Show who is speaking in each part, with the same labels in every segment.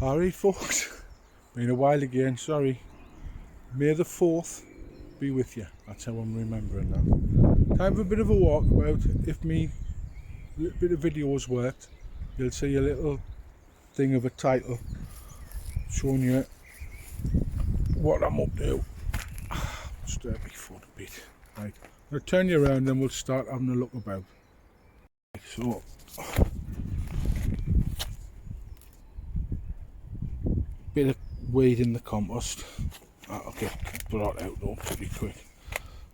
Speaker 1: Alright folks, been a while again, sorry. May the 4th be with you, that's how I'm remembering that. Time for a bit of a walkabout. If me little bit of video has worked, you'll see a little thing of a title showing you what I'm up to. Stir my foot a bit. Right, I'll turn you around and we'll start having a look about. So, bit of weed in the compost. That'll get brought out though pretty quick.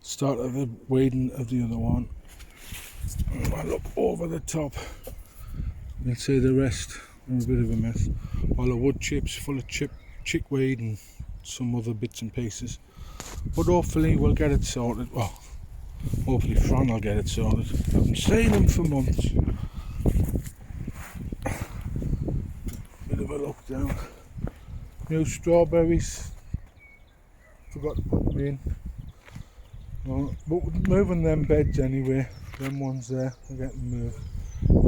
Speaker 1: Start of the weeding of the other one. And I look over the top. You'll see the rest in a bit of a mess. All the wood chips full of chickweed and some other bits and pieces. But hopefully we'll get it sorted. Well, hopefully Fran will get it sorted. I haven't seen him for months. Bit of a look down. New strawberries. Forgot to put them in. Well, but we're moving them beds anyway. Them ones there are getting moved.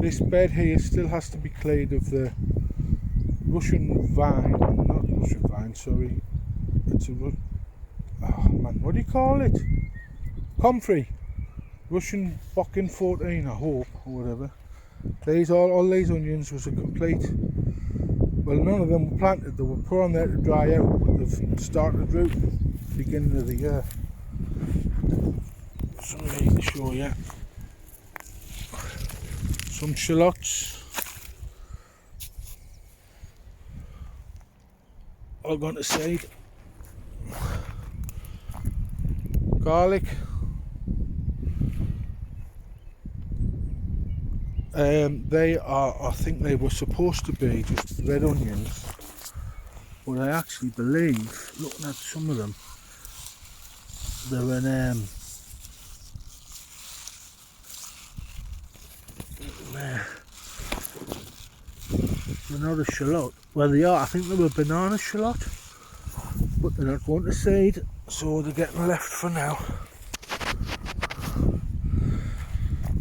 Speaker 1: This bed here still has to be cleared of the Russian vine. Not Russian vine, sorry. It's a oh man, what do you call it? Comfrey. Russian Bokken 14, I hope, or whatever. These all these onions was a complete. Well, none of them were planted. They were put on there to dry out, but they've started rooting beginning of the year. Something to show you. Some shallots. All gone to seed. Garlic. They are, I think they were supposed to be just red onions, but I actually believe, looking at some of them, they're in they're not a shallot. Well, they are. I think they were banana shallot, but they're not going to seed, so they're getting left for now.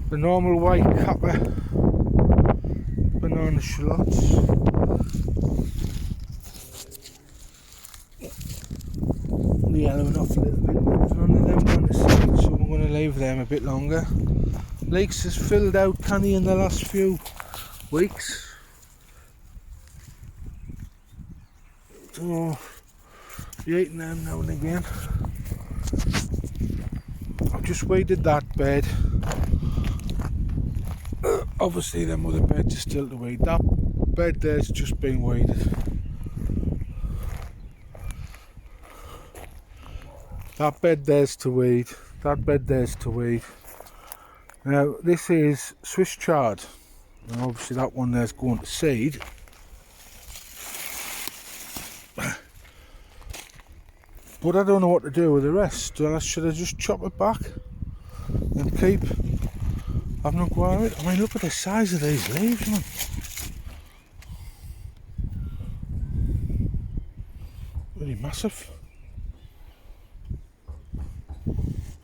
Speaker 1: The normal white capper banana shallots. The yellowing off a little bit, but none of them going to seed, so I'm going to leave them a bit longer. Lakes has filled out canny in the last few weeks. So, be eating them now and again. I've just weeded that bed. Obviously them other beds are still to weed. That bed there's just been weeded. That bed there's to weed. That bed there's to weed. Now this is Swiss chard. And obviously that one there's going to seed. But I don't know what to do with the rest. Should I just chop it back and keep? I've not got it. I mean, look at the size of these leaves, man. Really massive.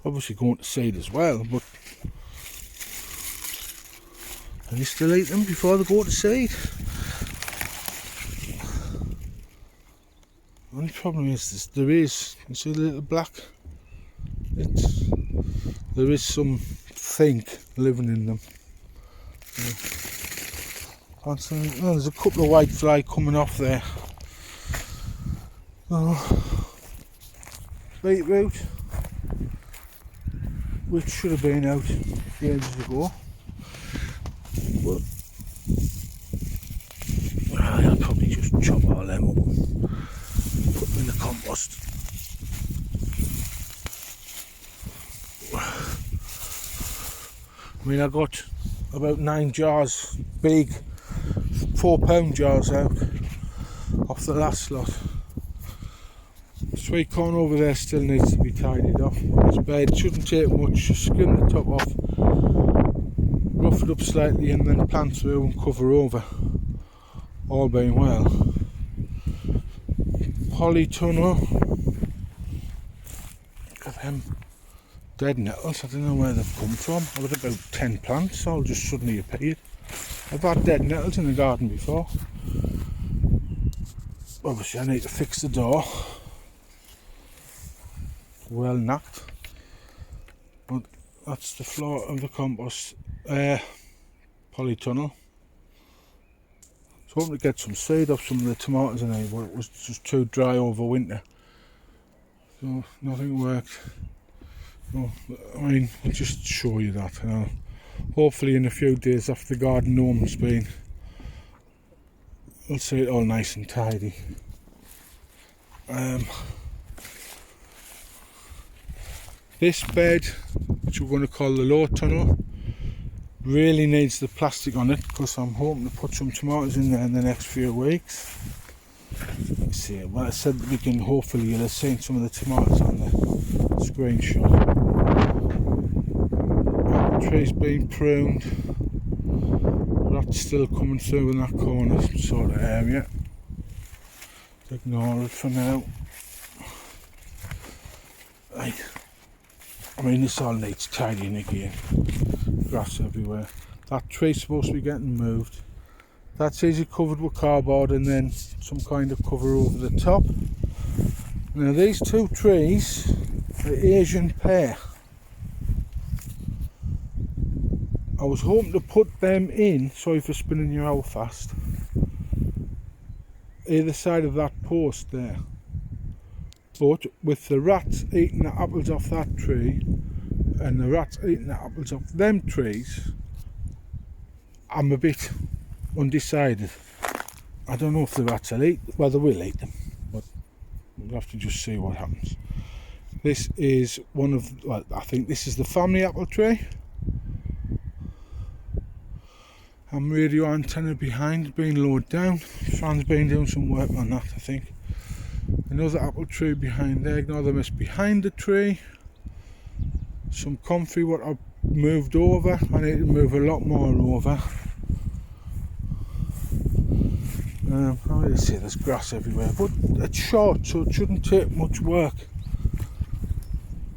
Speaker 1: Obviously going to seed as well, but can you still eat them before they go to seed? The only problem is this, you see the little black? There is some think living in them. Oh, there's a couple of white fly coming off there. Beetroot, which should have been out ages ago. But I'll probably just chop all them up and put them in the compost. I mean, I got about 9 jars, big 4-pound jars out off the last lot. Sweet corn over there still needs to be tidied off. This bed shouldn't take much, just skim the top off, rough it up slightly and then plant through and cover over, all being well. Polytunnel, look at them dead nettles. I don't know where they've come from. I've got about 10 plants all just suddenly appeared. I've had dead nettles in the garden before. obviously I need to fix the door. Well knocked. But that's the floor of the compost polytunnel. So hoping to get some seed off some of the tomatoes in here, but it was just too dry over winter. So nothing worked. So, I mean, I'll just show you that. Hopefully in a few days after the garden gnome's been, we'll see it all nice and tidy. This bed, which we're going to call the low tunnel, really needs the plastic on it because I'm hoping to put some tomatoes in there in the next few weeks. Let's see, well, I said at the beginning, hopefully you'll have seen some of the tomatoes on the screenshot. The tree's been pruned, that's still coming through in that corner sort of area. Ignore it for now. Right. I mean, this all needs tidying again. Grass everywhere. That tree's supposed to be getting moved. That's easy covered with cardboard and then some kind of cover over the top. Now these two trees are Asian pear. I was hoping to put them in, sorry for spinning you out fast, either side of that post there. But with the rats eating the apples off that tree and the rats eating the apples off them trees, I'm a bit undecided. I don't know if the rats will eat, well they will eat them, but we'll have to just see what happens. This is one of, well, I think this is the family apple tree. And radio antenna behind being lowered down. Fran's been doing some work on that, I think. Another apple tree behind there, ignore the mess behind the tree. Some comfy what I've moved over. I need to move a lot more over. I need to see there's grass everywhere, but it's short so it shouldn't take much work.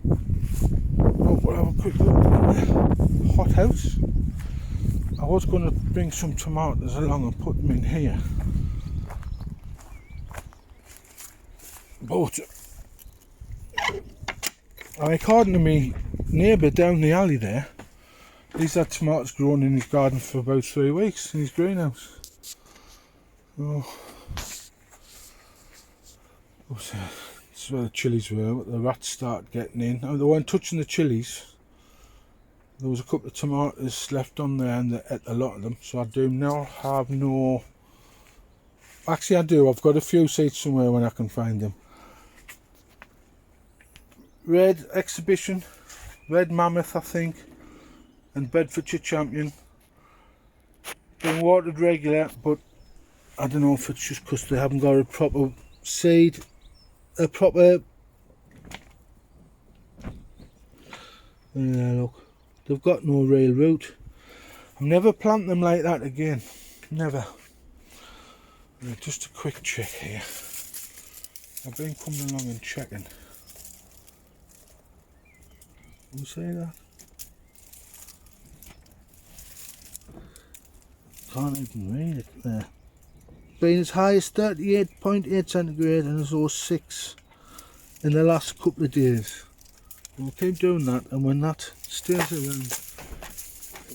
Speaker 1: Oh, we'll have a quick look at the hot house. I was going to bring some tomatoes along and put them in here. But according to me neighbour down the alley there, he's had tomatoes grown in his garden for about 3 weeks in his greenhouse. Oh, this is where the chilies were, but the rats started getting in. They weren't touching the chilies. There was a couple of tomatoes left on there and they ate a lot of them, so I do now have no... Actually I do, I've got a few seeds somewhere when I can find them. Red Exhibition, Red Mammoth I think, and Bedfordshire Champion. Been watered regular, but I don't know if it's just because they haven't got a proper seed, a proper... Yeah, look. They've got no real root. I'll never plant them like that again. Never. Just a quick check here. I've been coming along and checking. You see that? Can't even read it there. Been as high as 38.8 centigrade and as low as 6 in the last couple of days. We'll keep doing that, and when that stays around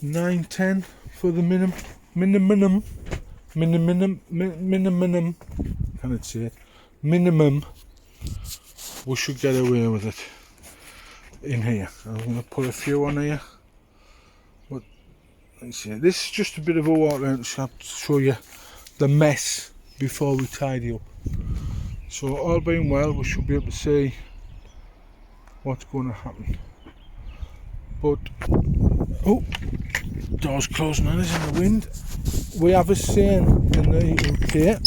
Speaker 1: 9-10 for the minimum, can I say it? Minimum, we should get away with it in here. I'm going to put a few on here. But let's see. This is just a bit of a walk around to show you the mess before we tidy up. So all being well, we should be able to see what's going to happen. But oh, door's closing on us in the wind. We have a saying in the UK,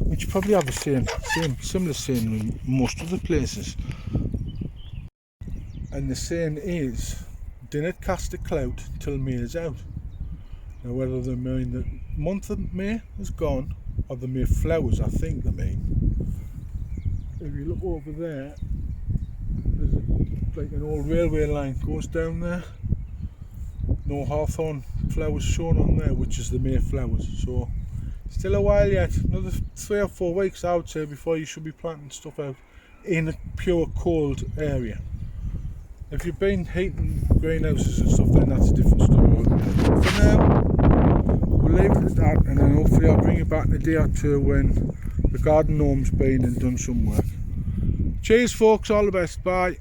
Speaker 1: which you probably have a similar saying in most other places, and the saying is, "Dinna cast a clout till May is out." Now whether they mean the month of May is gone or the May flowers, I think they mean. If you look over there, there's like an old railway line goes down there. No hawthorn flowers shown on there, which is the May flowers. So Still a while yet, another 3 or 4 weeks I would say before you should be planting stuff out in a pure cold area. If you've been heating greenhouses and stuff, then that's a different story. For now, we'll leave it at that, and then hopefully I'll bring you back in a day or two when the garden gnome's been and done some work. Cheers folks, all the best, bye.